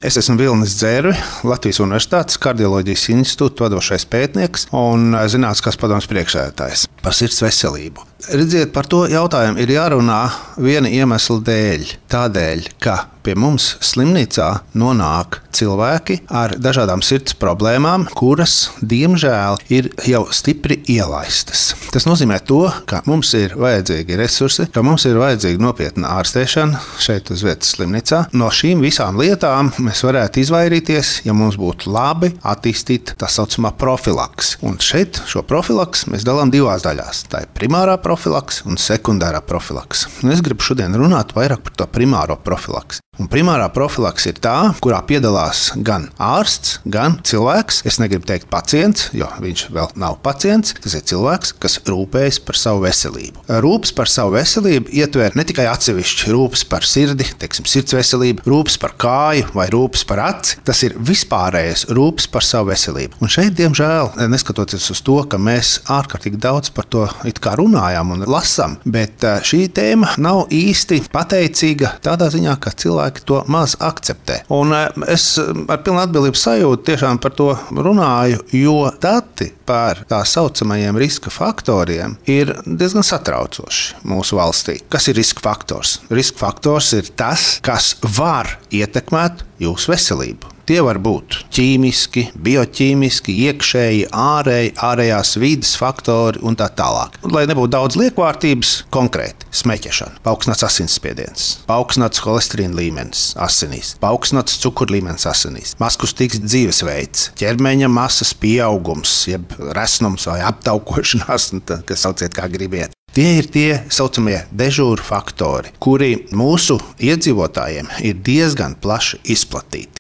Es esmu Vilnis Dzērvi, Latvijas Universitātes Kardioloģijas institūta vadošais pētnieks un zinātniskās padomes priekšsēdētājs par sirds veselību. Redziet, par to jautājumu ir jārunā viena iemesla dēļ. Tādēļ, ka pie mums slimnīcā nonāk cilvēki ar dažādām sirds problēmām, kuras, diemžēl, ir jau stipri ielaistas. Tas nozīmē to, ka mums ir vajadzīgi resursi, ka mums ir vajadzīga nopietna ārstēšana šeit uz vietas slimnīcā. No šīm visām lietām mēs varētu izvairīties, ja mums būtu labi attīstīta tā saucamā profilaks. Un šeit šo profilaks mēs dalām divās daļās. Tā ir primārā profilaks un sekundārā profilaks. Es gribu šodien runāt vairāk par to primāro profilaks. Un primārā profilaks ir tā, kurā piedalās gan ārsts, gan cilvēks. Es negribu teikt pacients, jo viņš vēl nav pacients. Tas ir cilvēks, kas rūpējas par savu veselību. Rūpes par savu veselību ietver ne tikai atsevišķi rūpes par sirdi, teiksim, sirds veselību, rūpes par kāju vai rūpes par aci. Tas ir vispārējais rūpes par savu veselību. Un šeit, diemžēl, neskatoties uz to, ka mēs ārkārtīgi daudz par to it kā runājam un lasam, bet šī tēma nav īsti pateicīga tādā ziņā, ka cilvēki to maz akceptē. Un es ar pilnu atbildību sajūtu tiešām par to runāju, jo dati par tā saucamajiem riska faktoriem ir diezgan satraucoši mūsu valstī. Kas ir riska faktors? Riska faktors ir tas, kas var ietekmēt jūsu veselību. Tie var būt ķīmiski, bioķīmiski, iekšēji, ārēji, ārējās vides faktori un tā tālāk. Lai nebūtu daudz liekvārtības, konkrēti smeķešana, paaugstināts asinsspiediens, paaugstināts holesterīna līmenis asinīs, paaugstināts cukurlīmenis asinīs, mazkustīgs dzīvesveids, ķermeņa masas pieaugums, jeb resnums vai aptaukošanās, kas sauciet kā gribiet. Tie ir tie saucamie dežūru faktori, kuri mūsu iedzīvotājiem ir diezgan plaši izplatīti.